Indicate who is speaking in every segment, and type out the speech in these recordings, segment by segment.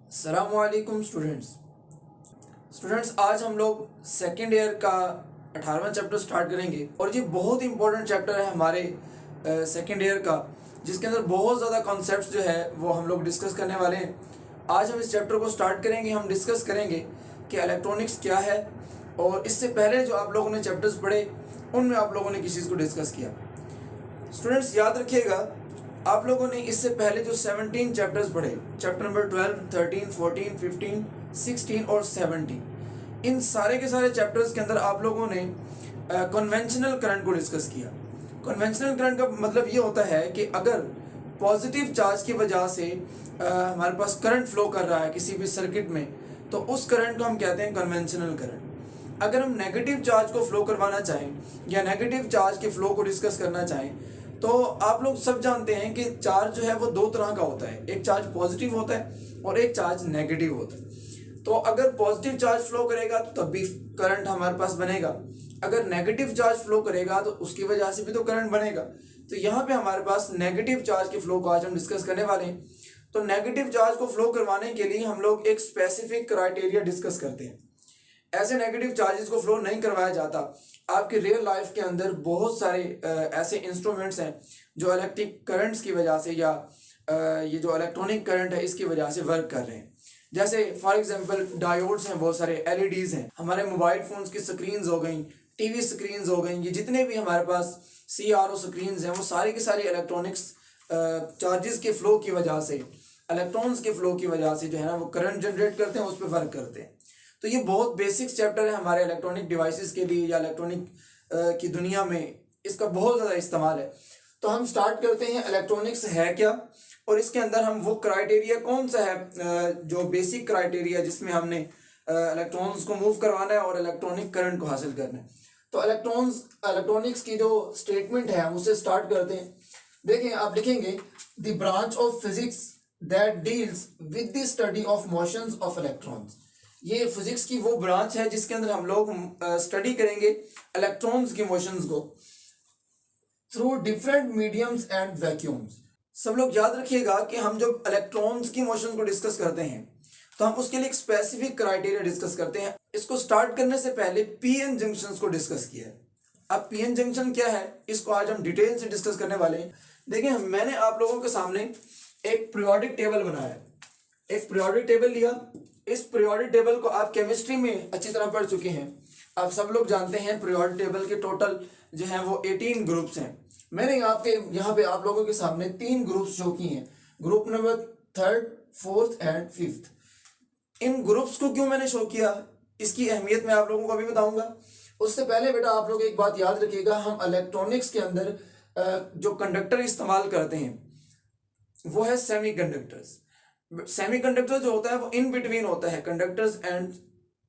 Speaker 1: अस्सलामुअलैकुम स्टूडेंट्स आज हम लोग सेकेंड ईयर का 18वां चैप्टर स्टार्ट करेंगे और ये बहुत इंपॉर्टेंट चैप्टर है हमारे सेकेंड ईयर का, जिसके अंदर बहुत ज़्यादा कॉन्सेप्ट्स जो है वो हम लोग डिस्कस करने वाले हैं। आज हम इस चैप्टर को स्टार्ट करेंगे, हम डिस्कस करेंगे कि इलेक्ट्रॉनिक्स क्या है और इससे पहले जो आप लोगों ने चैप्टर्स पढ़े उनमें आप लोगों ने किस चीज़ को डिस्कस किया। स्टूडेंट्स याद रखिएगा, आप लोगों ने इससे पहले जो 17 चैप्टर्स पढ़े, चैप्टर नंबर 12, 13, 14, 15, 16 और 17, इन सारे के सारे चैप्टर्स के अंदर आप लोगों ने कन्वेंशनल करंट को डिस्कस किया। कन्वेंशनल करंट का मतलब ये होता है कि अगर पॉजिटिव चार्ज की वजह से हमारे पास करंट फ्लो कर रहा है किसी भी सर्किट में, तो उस करंट को हम कहते हैं कन्वेंशनल करंट। अगर हम नेगेटिव चार्ज को फ्लो करवाना चाहें या नेगेटिव चार्ज के फ्लो को डिस्कस करना चाहें, तो आप लोग सब जानते हैं कि चार्ज जो है वो दो तरह का होता है, एक चार्ज पॉजिटिव होता है और एक चार्ज नेगेटिव होता है। तो अगर पॉजिटिव चार्ज फ्लो करेगा तो तब भी करंट हमारे पास बनेगा, अगर नेगेटिव चार्ज फ्लो करेगा तो उसकी वजह से भी तो करंट बनेगा। तो यहाँ पे हमारे पास नेगेटिव चार्ज के फ्लो को आज हम डिस्कस करने वाले हैं। तो नेगेटिव चार्ज को फ्लो करवाने के लिए हम लोग एक स्पेसिफिक क्राइटेरिया डिस्कस करते हैं। ऐसे नेगेटिव चार्जेस को फ्लो नहीं करवाया जाता। आपके रियल लाइफ के अंदर बहुत सारे ऐसे इंस्ट्रूमेंट्स हैं जो इलेक्ट्रिक करंट्स की वजह से या ये जो इलेक्ट्रॉनिक करंट है इसकी वजह से वर्क कर रहे हैं। जैसे फॉर एग्जांपल डायोड्स हैं, बहुत सारे एलईडीज हैं, हमारे मोबाइल फोन्स की स्क्रीन्स हो गई, टीवी स्क्रीन्स हो गई, ये जितने भी हमारे पास सीआरओ स्क्रीन्स हैं वो सारी की सारी इलेक्ट्रॉनिक्स चार्जेस के फ्लो की वजह से, इलेक्ट्रॉन्स के फ्लो की वजह से जो है ना वो करंट जनरेट करते हैं, उस पर वर्क करते हैं। तो ये बहुत बेसिक्स चैप्टर है हमारे इलेक्ट्रॉनिक डिवाइसेस के लिए या इलेक्ट्रॉनिक की दुनिया में इसका बहुत ज़्यादा इस्तेमाल है। तो हम स्टार्ट करते हैं इलेक्ट्रॉनिक्स है क्या, और इसके अंदर हम वो क्राइटेरिया कौन सा है जो बेसिक क्राइटेरिया जिसमें हमने इलेक्ट्रॉन्स को मूव करवाना है और इलेक्ट्रॉनिक करंट को हासिल करना है। तो इलेक्ट्रॉनिक्स की जो स्टेटमेंट है हम उससे स्टार्ट करते हैं। देखें, आप लिखेंगे the branch of physics that deals with the study of motions of electrons. ये फिजिक्स की वो ब्रांच है जिसके अंदर हम लोग स्टडी करेंगे इलेक्ट्रॉन्स की मोशंस को through different mediums and vacuums. सब लोग याद रखिएगा कि हम जब इलेक्ट्रॉन्स की मोशंस को डिस्कस करते हैं तो हम उसके लिए एक स्पेसिफिक क्राइटेरिया डिस्कस करते हैं। इसको स्टार्ट करने से पहले पीएन जंक्शंस को डिस्कस किया है। अब पीएन जंक्शन क्या है इसको आज हम डिटेल से डिस्कस करने वाले हैं। देखिए, मैंने आप लोगों के सामने एक पीरियोडिक टेबल बनाया है, एक पीरियोडिक टेबल लिया। इस पीरियोडिक टेबल को आप केमिस्ट्री में अच्छी तरह पढ़ चुके हैं, आप सब लोग जानते हैं पीरियोडिक टेबल के टोटल जो है वो 18 ग्रुप्स हैं। मैंने यहाँ पे आप लोगों के सामने 3 ग्रुप्स शो किए हैं, group number 3rd, 4th and 5th। In groups को क्यों मैंने शो किया, इसकी अहमियत मैं आप लोगों को अभी बताऊंगा। उससे पहले बेटा आप लोग एक बात याद रखिएगा, हम इलेक्ट्रॉनिक्स के अंदर जो कंडक्टर इस्तेमाल करते हैं वो है सेमीकंडक्टर्स। सेमीकंडक्टर जो होता है वो इन बिटवीन होता है कंडक्टर्स एंड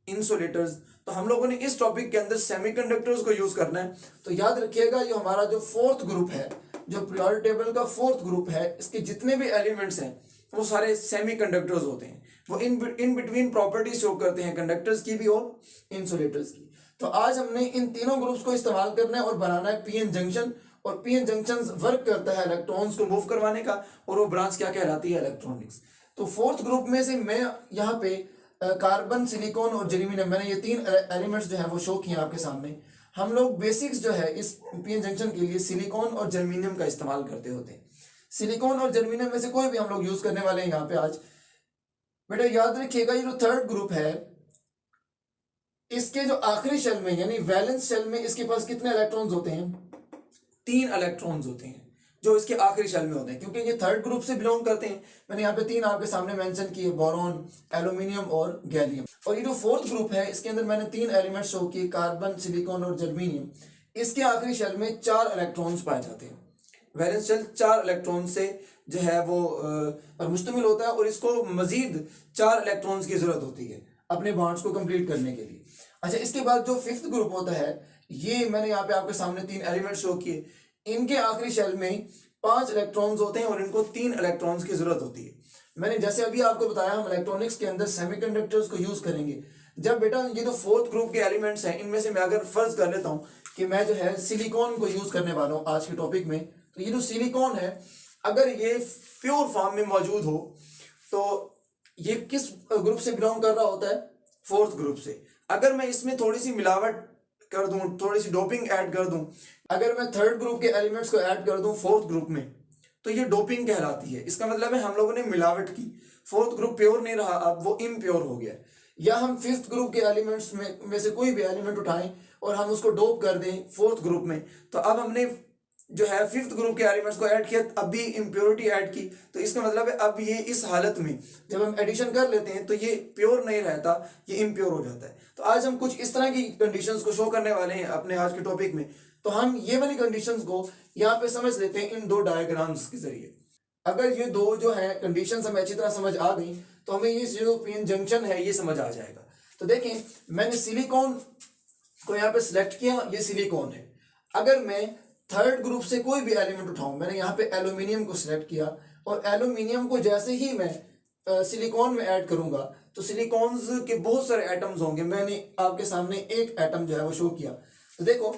Speaker 1: इंसुलेटर्स। तो हम लोगों ने इस टॉपिक के अंदर सेमीकंडक्टर्स को यूज करना है। तो याद रखिएगा, ये हमारा जो 4th ग्रुप है, जो पीरियोडिक टेबल का 4th ग्रुप है, इसके जितने भी एलिमेंट्स हैं वो सारे सेमीकंडक्टर्स होते हैं। वो इन बिटवीन प्रॉपर्टीज शो करते हैं कंडक्टर्स की भी और इंसुलेटर्स की। तो आज हमने इन तीनों ग्रुप्स को इस्तेमाल करना है और बनाना है पीएन जंक्शन। और पीएन जंक्शन वर्क करता है इलेक्ट्रॉन्स को मूव करवाने का, और वो ब्रांच क्या कहलाती है, इलेक्ट्रॉनिक्स। तो 4th ग्रुप में से मैं यहाँ पे कार्बन, सिलिकॉन और जर्मेनियम, मैंने ये 3 एलिमेंट्स जो है वो शो किए आपके सामने। हम लोग बेसिक्स जो है इस पीएन जंक्शन के लिए सिलिकॉन और जर्मेनियम का इस्तेमाल करते होते हैं। सिलिकॉन और जर्मेनियम में से कोई भी हम लोग यूज करने वाले हैं यहाँ पे आज। बेटा याद रखिएगा, ये जो 3rd ग्रुप है इसके जो आखिरी शेल में यानी वैलेंस शेल में इसके पास कितने इलेक्ट्रॉन्स होते हैं, 3 इलेक्ट्रॉन्स होते हैं जो इसके आखिरी शेल में होते हैं, क्योंकि ये 3rd ग्रुप से बिलोंग करते हैं। मैंने यहाँ पे 3 आपके सामने मेंशन किए, बोरॉन, एल्यूमिनियम और गैलियम। और ये जो 4th ग्रुप है इसके अंदर मैंने 3 एलिमेंट शो किए, कार्बन, सिलिकॉन और जर्मेनियम। इसके आखिरी शेल में 4 इलेक्ट्रॉन्स पाए जाते हैं। वैलेंस शेल 4 इलेक्ट्रॉन से जो है वो पर मुश्तमिल होता है, और इसको मजीद 4 इलेक्ट्रॉन्स की जरूरत होती है अपने बॉन्ड्स को कंप्लीट करने के लिए। अच्छा, इसके बाद जो 5th ग्रुप होता है, ये मैंने यहाँ पे आपके सामने 3 एलिमेंट शो किए। इनके आखिरी शेल में 5 इलेक्ट्रॉन्स होते हैं और इनको 3 इलेक्ट्रॉन्स की जरूरत होती है। मैंने जैसे अभी आपको बताया, हम इलेक्ट्रॉनिक्स के अंदर सेमीकंडक्टर्स को यूज करेंगे। जब बेटा ये जो 4th ग्रुप के एलिमेंट्स हैं, इनमें से मैं अगर फर्ज कर लेता हूँ कि मैं जो है सिलिकॉन को यूज करने वाला हूँ आज के टॉपिक में, तो ये जो सिलिकॉन है अगर ये प्योर फॉर्म में मौजूद हो तो ये किस ग्रुप से बिलोंग कर रहा होता है? फोर्थ ग्रुप से। अगर मैं इसमें थोड़ी सी मिलावट कर दूं, थोड़ी सी डोपिंग ऐड कर दूं, अगर मैं थर्ड ग्रुप के एलिमेंट्स को ऐड कर दूं फोर्थ ग्रुप में, तो ये डोपिंग कहलाती है। इसका मतलब है हम लोगों ने मिलावट की, फोर्थ ग्रुप प्योर नहीं रहा, अब वो इम्प्योर हो गया। या हम फिफ्थ ग्रुप के एलिमेंट्स में से कोई भी एलिमेंट उठाएं और हम उसको डोप कर दें फोर्थ ग्रुप में, तो अब हमने जो है फिफ्थ ग्रुप के एलिमेंट्स को ऐड किया, अब भी इम्प्योरिटी ऐड की। तो इसका मतलब है अब ये इस हालत में जब हम एडिशन कर लेते हैं तो ये प्योर नहीं रहता, ये इम्प्योर हो जाता है। तो आज हम कुछ इस तरह की कंडीशंस को शो करने वाले हैं अपने आज के टॉपिक में। तो हम ये वाली कंडीशंस को यहाँ पे समझ लेते हैं इन दो डायग्राम्स के जरिए। अगर ये दो जो है कंडीशंस हमें अच्छी तरह समझ आ गई तो हमें ये जो पीएन जंक्शन है ये समझ आ जाएगा। तो देखें, मैंने सिलिकॉन को यहाँ पे सिलेक्ट किया, ये सिलिकॉन है। अगर मैं थर्ड ग्रुप से कोई भी एलिमेंट उठाऊं, मैंने यहाँ पे एल्यूमिनियम को सिलेक्ट किया और एल्यूमिनियम को जैसे ही मैं सिलिकॉन में ऐड करूंगा तो सिलिकॉन्स के बहुत सारे एटम्स होंगे। मैंने आपके सामने एक एटम जो है वो शो किया। तो देखो,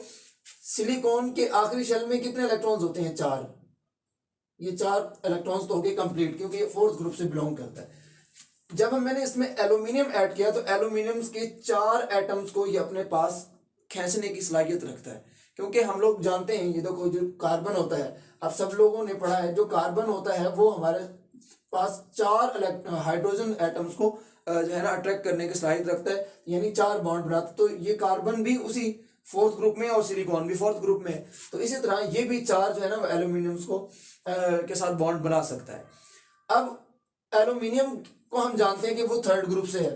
Speaker 1: सिलिकॉन के आखिरी शेल में कितने इलेक्ट्रॉन्स होते हैं? 4। ये 4 इलेक्ट्रॉन्स तो हो गए कंप्लीट, क्योंकि ये फोर्थ ग्रुप से बिलोंग करता है। जब मैंने इसमें एल्यूमिनियम ऐड किया तो एल्यूमिनियम के 4 एटम्स को ये अपने पास खींचने की सलाहियत रखता है, क्योंकि हम लोग जानते हैं, ये देखो जो कार्बन होता है, अब सब लोगों ने पढ़ा है, जो कार्बन होता है वो हमारे पास 4 हाइड्रोजन एटम्स को जो है ना अट्रैक्ट करने की सलाहियत रखता है, यानी 4 बॉन्ड बनाता है। तो ये कार्बन भी उसी फोर्थ ग्रुप में और सिलिकॉन भी फोर्थ ग्रुप में है। तो इसी तरह ये भी 4 जो है ना एल्यूमिनियम को के साथ बॉन्ड बना सकता है। अब एल्यूमिनियम को हम जानते हैं कि वो थर्ड ग्रुप से है,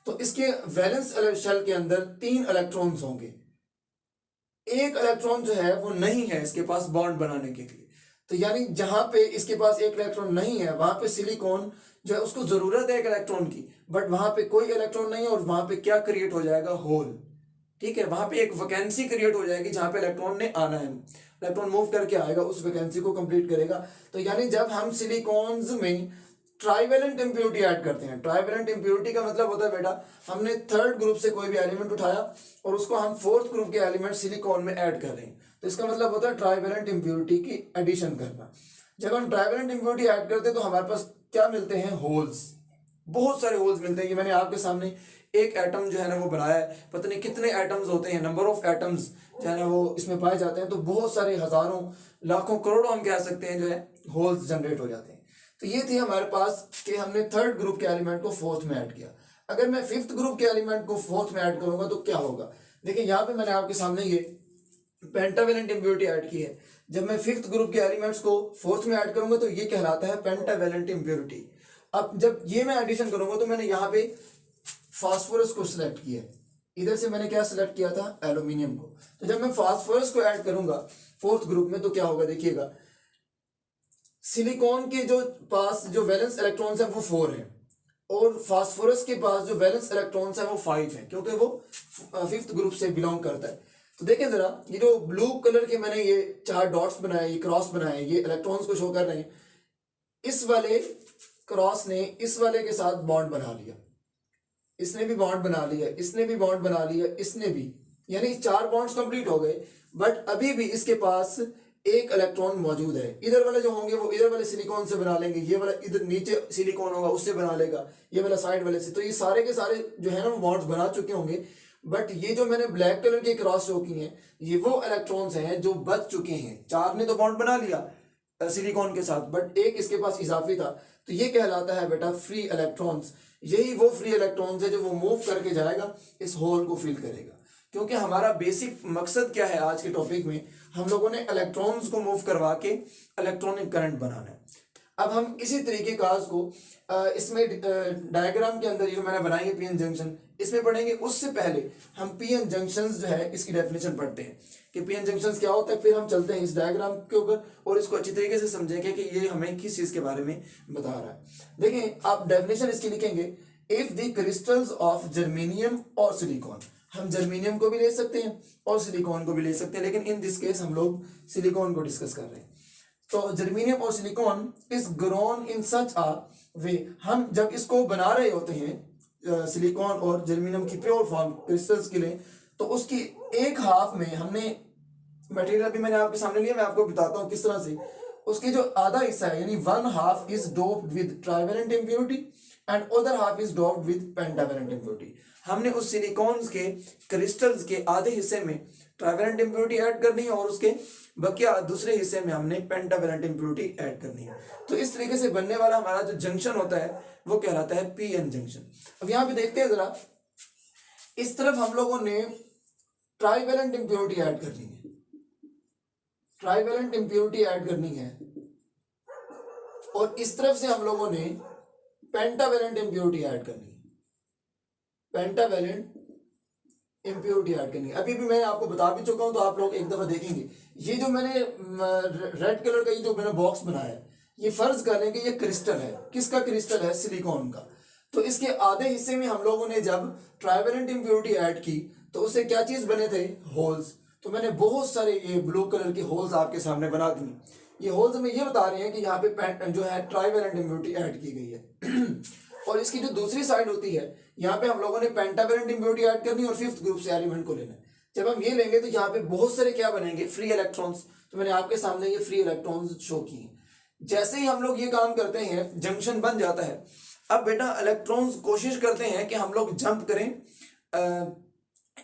Speaker 1: तो इसके वैलेंस शेल के अंदर 3 इलेक्ट्रॉन्स होंगे। एक इलेक्ट्रॉन जो है वो नहीं है इसके पास बॉन्ड बनाने के लिए। तो यानी जहां पे इसके पास एक इलेक्ट्रॉन नहीं है वहां पे सिलिकॉन जो है उसको जरूरत है एक इलेक्ट्रॉन की, बट वहां पे कोई इलेक्ट्रॉन नहीं है और वहां पे क्या क्रिएट हो जाएगा? होल। ठीक है, वहां पे एक वैकेंसी क्रिएट हो जाएगी जहां पे इलेक्ट्रॉन ने आना है, इलेक्ट्रॉन मूव करके आएगा, उस वैकेंसी को कंप्लीट करेगा। तो यानी जब हम सिलिकॉन्स में ट्राइवेलेंट इंप्योरिटी ऐड करते हैं, ट्राइवेलेंट इंप्योरिटी का मतलब होता है बेटा, हमने थर्ड ग्रुप से कोई भी एलिमेंट उठाया और उसको हम फोर्थ ग्रुप के एलिमेंट सिलिकॉन में ऐड कर रहे हैं, तो इसका मतलब होता है ट्राइवेलेंट इंप्योरिटी की एडिशन करना। जब हम ट्राइवेलेंट इंप्योरिटी ऐड करते हैं तो हमारे पास क्या मिलते हैं? होल्स। बहुत सारे होल्स मिलते हैं। ये मैंने आपके सामने एक एटम जो है ना वो बनाया है, पता नहीं कितने एटम्स होते हैं, नंबर ऑफ एटम्स जो है ना वो इसमें पाए जाते हैं। तो बहुत सारे हजारों लाखों करोड़ों हम कह सकते हैं जो है होल्स जनरेट हो जाते हैं। तो ये थी हमारे पास कि हमने थर्ड ग्रुप के एलिमेंट को फोर्थ में ऐड किया। अगर मैं फिफ्थ ग्रुप के एलिमेंट को फोर्थ में ऐड करूंगा तो क्या होगा? देखिए, यहाँ पे मैंने आपके सामने ये पेंटावेलेंट इंप्योरिटी ऐड की है। जब मैं फिफ्थ ग्रुप के एलिमेंट्स को फोर्थ में ऐड करूंगा तो ये कहलाता है पेंटावेलेंट इंप्योरिटी। अब जब ये मैं एडिशन करूंगा तो मैंने यहाँ पे फास्फोरस को सिलेक्ट किया, इधर से मैंने क्या सिलेक्ट किया था? एल्यूमिनियम को। तो जब मैं फास्फोरस को ऐड करूंगा फोर्थ ग्रुप में तो क्या होगा? देखिएगा, सिलिकॉन के जो पास जो वैलेंस इलेक्ट्रॉन्स है वो 4 है और फास्फोरस के पास जो वैलेंस इलेक्ट्रॉन्स है वो 5 है, क्योंकि वो फिफ्थ ग्रुप से बिलोंग करता है। तो देखें जरा, ये जो ब्लू कलर के मैंने ये 4 डॉट्स बनाए, ये क्रॉस बनाए, ये इलेक्ट्रॉन्स को शो कर रहे हैं। इस वाले क्रॉस ने इस वाले के साथ बॉन्ड बना लिया, इसने भी बॉन्ड बना लिया, इसने भी बॉन्ड बना लिया, इसने भी, यानी 4 बॉन्ड्स कंप्लीट हो गए। बट अभी भी इसके पास एक इलेक्ट्रॉन मौजूद है। इधर वाले जो होंगे वो इधर वाले सिलिकॉन से बना लेंगे, ये वाला इधर नीचे सिलिकॉन होगा उससे बना लेगा, ये वाला साइड वाले से। तो ये सारे के सारे जो है ना वो बॉन्ड्स बना चुके होंगे। बट ये जो मैंने ब्लैक कलर के क्रॉस शो की हैं, ये वो इलेक्ट्रॉन्स हैं जो बच चुके हैं। 4 ने तो बॉन्ड बना लिया सिलिकॉन के साथ, बट एक इसके पास इजाफी था, तो ये कहलाता है बेटा फ्री इलेक्ट्रॉन्स। यही वो फ्री इलेक्ट्रॉन्स है जो वो मूव करके जाएगा, इस होल को फिल करेगा। क्योंकि हमारा बेसिक मकसद क्या है आज के टॉपिक में, हम लोगों ने इलेक्ट्रॉन्स को मूव करवा के इलेक्ट्रॉनिक करंट बनाना है। अब हम इसी तरीके काज को इसमें डायग्राम के अंदर जो मैंने बनाई है पीएन जंक्शन, इसमें पढ़ेंगे। उससे पहले हम पीएन जंक्शंस जो है इसकी डेफिनेशन पढ़ते हैं कि पीएन जंक्शंस क्या होता है, फिर हम चलते हैं इस डायग्राम के ऊपर और इसको अच्छी तरीके से समझेंगे कि ये हमें किस चीज के बारे में बता रहा है। देखें, आप डेफिनेशन इसकी लिखेंगे, if the crystals of germanium और सिलिकॉन, हम जर्मेनियम को भी ले सकते हैं और सिलिकॉन को भी ले सकते हैं, लेकिन इन दिस केस हम लोग सिलिकॉन को डिस्कस कर रहे हैं। तो जर्मेनियम और सिलिकॉन इज ग्रोन इन सच आ वे, हम जब इसको बना रहे होते हैं सिलिकॉन और जर्मेनियम की प्योर फॉर्म क्रिस्टल्स के लिए, तो उसकी एक हाफ में हमने मटेरियल भी मैंने आपके सामने लिया, मैं आपको बताता हूँ किस तरह से। उसकी जो आधा हिस्सा है यानी 1/2 is doped with trivalent impurity and other half is doped with pentavalent impurity. हमने उस सिलिकॉन्स के क्रिस्टल्स के आधे हिस्से में ट्राइवेलेंट इम्प्योरिटी ऐड करनी है और उसके बकिया दूसरे हिस्से में हमने पेंटावेलेंट इम्प्योरिटी ऐड करनी है। तो इस तरीके से बनने वाला हमारा जो जंक्शन होता है वो कहलाता है पी एन जंक्शन। अब यहाँ पे देखते हैं जरा, इस तरफ हम लोगों ने ट्राइवेलेंट इम्प्योरिटी ऐड करनी है, ट्राइवेलेंट इम्प्योरिटी ऐड करनी है, और इस तरफ से हम लोगों ने पेंटावेलेंट इम्प्योरिटी ऐड करनी है, पेंटावेलेंट इम्प्योरिटी ऐड करनी है। अभी भी मैं आपको बता भी चुका हूं, तो आप लोग एक दफा देखेंगे। ये जो मैंने रेड कलर का ये जो मैंने बॉक्स बनाया है, ये फर्ज कर लें कि ये क्रिस्टल है। किसका क्रिस्टल है? सिलिकॉन का। तो इसके आधे हिस्से में हम लोगों ने जब ट्राइवेलेंट इम्प्योरिटी ऐड की तो उससे क्या चीज बने थे? होल्स। तो मैंने बहुत सारे ये ब्लू कलर के होल्स आपके सामने बना दी। ये होल्स में ये बता रहे हैं कि यहाँ पे जो है ट्राइवेलेंट इम्प्योरिटी ऐड की गई है। और इसकी जो दूसरी साइड होती है, यहाँ पे हम लोगों ने पेंटावेलेंट इम्प्योरिटी ऐड करनी और फिफ्थ ग्रुप से एलिमेंट को लेना है। जब हम ये लेंगे तो यहाँ पे बहुत सारे क्या बनेंगे? Free electrons. तो मैंने आपके सामने ये फ्री इलेक्ट्रॉन्स शो किए। जैसे ही हम लोग ये काम करते हैं, जंक्शन बन जाता है। अब बेटा इलेक्ट्रॉन्स कोशिश करते हैं कि हम लोग जंप करें,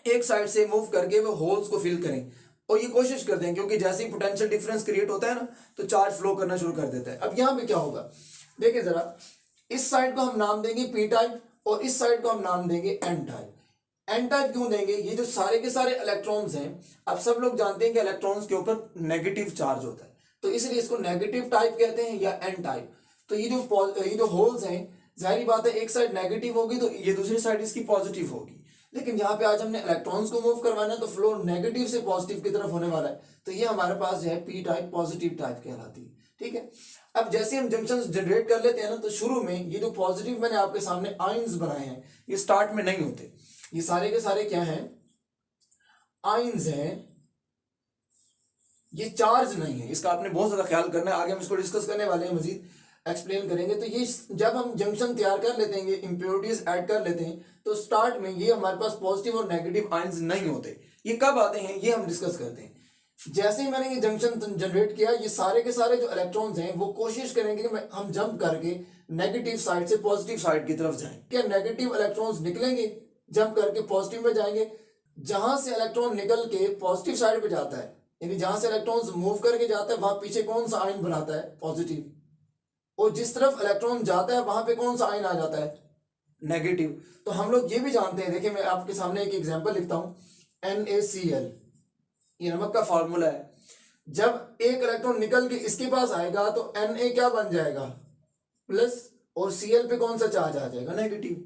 Speaker 1: एक साइड से मूव करके वो होल्स को फिल करें, और ये कोशिश करते हैं क्योंकि जैसे ही पोटेंशियल डिफरेंस क्रिएट होता है ना, तो चार्ज फ्लो करना शुरू कर देता है। अब यहाँ पे क्या होगा? देखिए जरा, इस साइड को हम नाम देंगे पी टाइप और इस साइड को हम नाम देंगे एन टाइप। एन टाइप क्यों देंगे? ये जो सारे के सारे इलेक्ट्रॉन्स हैं, अब सब लोग जानते हैं कि इलेक्ट्रॉन्स के ऊपर नेगेटिव चार्ज होता है, तो इसलिए इसको नेगेटिव टाइप कहते हैं या एन टाइप। तो ये जो होल्स हैं, जाहिर बात है एक साइड नेगेटिव होगी तो ये दूसरी साइड इसकी पॉजिटिव होगी। लेकिन यहाँ पे आज हमने इलेक्ट्रॉन्स को मूव करवाना है, तो फ्लो नेगेटिव से पॉजिटिव की तरफ होने वाला है, तो ये हमारे पास जो है पी टाइप पॉजिटिव टाइप कहलाती है। ठीक है। अब जैसे हम जंक्शंस जनरेट कर लेते हैं ना, तो शुरू में ये जो पॉजिटिव मैंने आपके सामने आयंस बनाए हैं, ये स्टार्ट में नहीं होते। ये सारे के सारे क्या हैं? आयंस हैं, ये चार्ज नहीं है। इसका आपने बहुत ज्यादा ख्याल करना है, आगे हम इसको डिस्कस करने वाले हैं, मजीद एक्सप्लेन करेंगे। तो ये जब हम जंक्शन तैयार कर लेते हैं, इंप्योरिटीज ऐड कर लेते हैं, तो स्टार्ट में ये हमारे पास पॉजिटिव और नेगेटिव आयंस नहीं होते। ये कब आते हैं ये हम डिस्कस करते हैं। जैसे ही मैंने ये जंक्शन जनरेट किया, ये सारे के सारे जो इलेक्ट्रॉन्स हैं वो कोशिश करेंगे कि हम जंप करके नेगेटिव साइड से पॉजिटिव साइड की तरफ जाएं। क्या नेगेटिव इलेक्ट्रॉन्स निकलेंगे, जंप करके पॉजिटिव में जाएंगे। जहां से इलेक्ट्रॉन निकल के पॉजिटिव साइड पे जाता है, यानी जहां से इलेक्ट्रॉन्स मूव करके जाता है, वहां पीछे कौन सा आयन बनाता है? पॉजिटिव। और जिस तरफ इलेक्ट्रॉन जाता है वहां पे कौन सा आयन आ जाता है? नेगेटिव। तो हम लोग ये भी जानते हैं, देखिए मैं आपके सामने एक एग्जांपल लिखता हूं। NaCl, ये नमक का फार्मूला है। जब एक इलेक्ट्रॉन निकल के इसके पास आएगा तो Na क्या बन जाएगा? प्लस, और Cl पे कौन सा चार्ज आ जाएगा? नेगेटिव।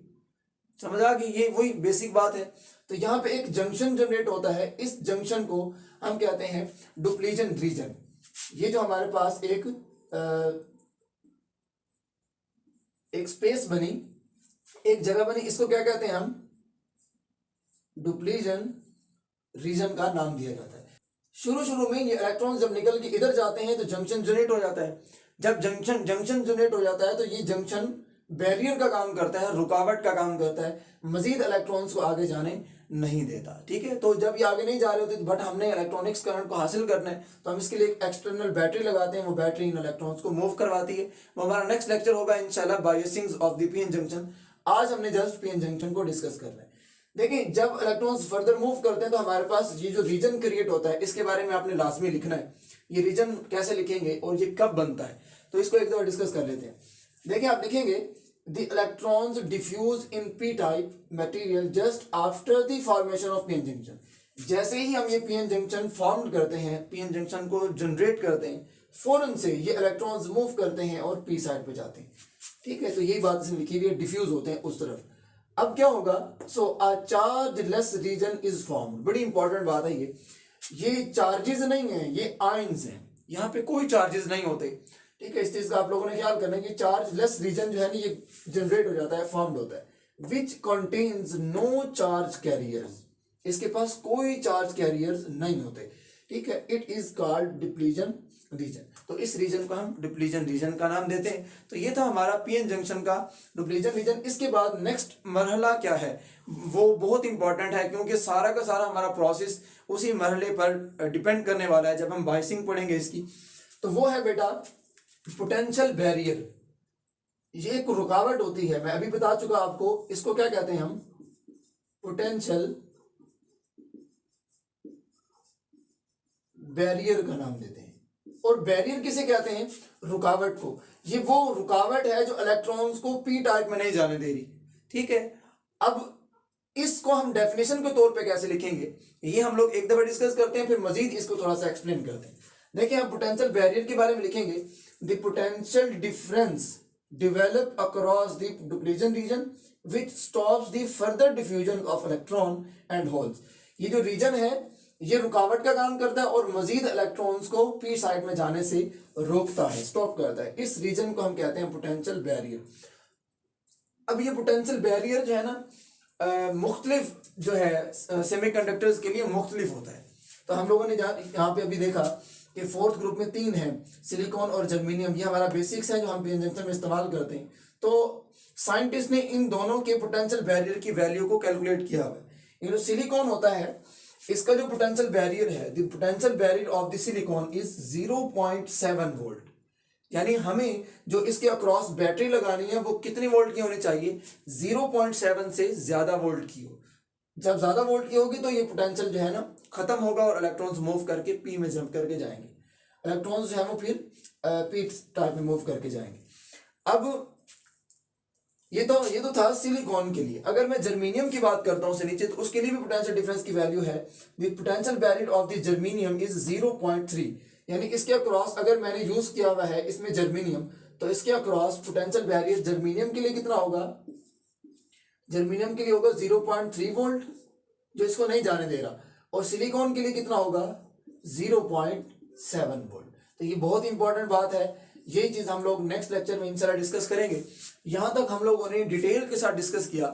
Speaker 1: समझ आ गई? ये वही बेसिक बात है। तो यहाँ पे एक जंक्शन जनरेट होता है, इस जंक्शन को हम कहते हैं डिप्लीशन रीजन। ये जो हमारे पास एक स्पेस बनी, एक जगह बनी, इसको क्या कहते हैं हम? डिप्लीशन रीजन का नाम दिया जाता है। शुरू में ये इलेक्ट्रॉन्स जब निकल के इधर जाते हैं तो जंक्शन जनरेट हो जाता है। जब जंक्शन जनरेट हो जाता है तो ये जंक्शन बैरियर का काम करता है, रुकावट का काम करता है, मजीद इलेक्ट्रॉन्स को आगे जाने नहीं देता। ठीक है। तो जब ये आगे नहीं जा रहे होते, बट हमने इलेक्ट्रॉनिक्स करंट को हासिल करना है, तो हम इसके लिए एक एक्सटर्नल बैटरी लगाते हैं। वो बैटरी इन इलेक्ट्रॉन्स को मूव करवाती है। वो हमारा नेक्स्ट लेक्चर होगा इंशाल्लाह, बायसिंग्स ऑफ द पीएन जंक्शन। आज हमने जस्ट पीएन जंक्शन को डिस्कस करना है। देखिए, जब इलेक्ट्रॉन्स फर्दर मूव करते हैं तो हमारे पास ये जो रीजन क्रिएट होता है, इसके बारे में आपने लाजमी लिखना है। ये रीजन कैसे लिखेंगे और ये कब बनता है, तो इसको एक दफा डिस्कस कर लेते हैं। देखिए, आप लिखेंगे the electrons diffuse in p-type material just after the formation of p-n junction। जैसे ही हम ये p-n junction फॉर्म करते हैं, p-n junction को जनरेट करते हैं, फौरन से ये इलेक्ट्रॉन्स मूव करते हैं और p साइड पे जाते हैं। ठीक है। तो यही बात इसमें लिखी हुई है, डिफ्यूज होते हैं उस तरफ। अब क्या होगा? सो अ चार्जलेस रीजन इज फॉर्म्ड। बड़ी इंपॉर्टेंट बात है ये चार्जेस नहीं है, ये आयंस हैं। यहाँ पे कोई चार्जेस नहीं होते। ठीक है। इस चीज का आप लोगों ने ख्याल करना है कि चार्जलेस रीजन जो है ना, ये जनरेट हो जाता है, फॉर्म्ड होता है। Which contains no charge carriers, इसके पास कोई चार्ज कैरियर्स नहीं होते। ठीक है। It is called depletion region. तो इस रीजन को हम डिप्लीशन रीजन का नाम देते हैं। तो ये था हमारा पीएन जंक्शन का डिप्लीशन रीजन। इसके बाद नेक्स्ट मरहला क्या है, वो बहुत इंपॉर्टेंट है, क्योंकि सारा का सारा हमारा प्रोसेस उसी मरहले पर डिपेंड करने वाला है। जब हम बायसिंग पढ़ेंगे इसकी, तो वो है बेटा पोटेंशियल बैरियर।
Speaker 2: ये एक रुकावट होती है, मैं अभी बता चुका आपको, इसको क्या कहते हैं हम, पोटेंशियल बैरियर का नाम देते हैं। और बैरियर किसे कहते हैं, रुकावट को। ये वो रुकावट है जो इलेक्ट्रॉन्स को पी टाइप में नहीं जाने दे रही, ठीक है। अब इसको हम डेफिनेशन के तौर पे कैसे लिखेंगे, ये हम लोग एक दफा डिस्कस करते हैं, फिर मजीद इसको थोड़ा सा एक्सप्लेन करते हैं। देखिए हम पोटेंशियल बैरियर के बारे में लिखेंगे, the potential difference develop across the diffusion region which stops the further diffusion of electron and holes। ये जो रीजन है ये रुकावट का काम करता है और मजीद इलेक्ट्रॉन्स को पी साइड में जाने से रोकता है, स्टॉप करता है। इस रीजन को हम कहते हैं पोटेंशियल बैरियर। अब ये पोटेंशियल बैरियर जो है ना मुख्तलिफ जो है सेमीकंडक्टर्स के लिए मुख्तलिफ होता है। तो हम लोगों ने यहाँ पे अभी देखा कि फोर्थ ग्रुप में 3 है, सिलिकॉन और जर्मेनियम, ये हमारा बेसिक्स है जो हम पीएन जंक्शन में इस्तेमाल करते हैं। तो साइंटिस्ट ने इन दोनों के पोटेंशियल बैरियर की वैल्यू को कैलकुलेट किया हुआ है। ये जो सिलिकॉन होता है इसका जो पोटेंशियल बैरियर है, the potential barrier of the silicon is 0.7 volt. यानी हमें जो इसके अक्रॉस बैटरी लगानी है वो कितनी वोल्ट की होनी चाहिए, 0.7 से ज्यादा वोल्ट की हो। जब ज्यादा वोल्ट की होगी तो ये पोटेंशियल जो है ना खत्म होगा और इलेक्ट्रॉन्स मूव करके पी में जंप करके जाएंगे। इलेक्ट्रॉन्स जो है वो फिर पी टाइप में मूव करके जाएंगे। अब ये तो था सिलिकॉन के लिए। अगर मैं जर्मेनियम की बात करता हूँ से नीचे, तो उसके लिए भी पोटेंशियल डिफरेंस की वैल्यू है, the potential barrier of the germanium is 0.3। यानी इसके अक्रॉस अगर मैंने यूज किया हुआ है इसमें जर्मेनियम, तो इसके अक्रॉस पोटेंशियल बैरियर जर्मेनियम के लिए कितना होगा, जर्मेनियम के लिए होगा 0.3 वोल्ट जो इसको नहीं जाने दे रहा, और सिलिकॉन के लिए कितना होगा 0.7 वोल्ट। तो ये बहुत इंपॉर्टेंट बात है, ये चीज हम लोग नेक्स्ट लेक्चर में इंशाल्लाह डिस्कस करेंगे। यहाँ तक हम लोगों ने डिटेल के साथ डिस्कस किया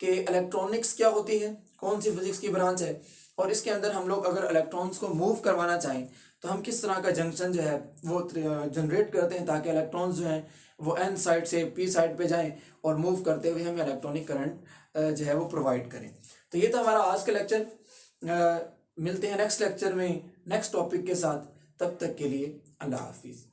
Speaker 2: कि इलेक्ट्रॉनिक्स क्या होती है, कौन सी फिजिक्स की ब्रांच है, और इसके अंदर हम लोग अगर इलेक्ट्रॉन्स को मूव करवाना चाहें तो हम किस तरह का जंक्शन जो है वो जनरेट करते हैं ताकि इलेक्ट्रॉन्स जो हैं वो एन साइड से पी साइड पे जाएं और मूव करते हुए हमें इलेक्ट्रॉनिक करंट जो है वो प्रोवाइड करें। तो ये था हमारा आज का लेक्चर। मिलते हैं नेक्स्ट लेक्चर में नेक्स्ट टॉपिक के साथ, तब तक के लिए अल्लाह हाफिज़।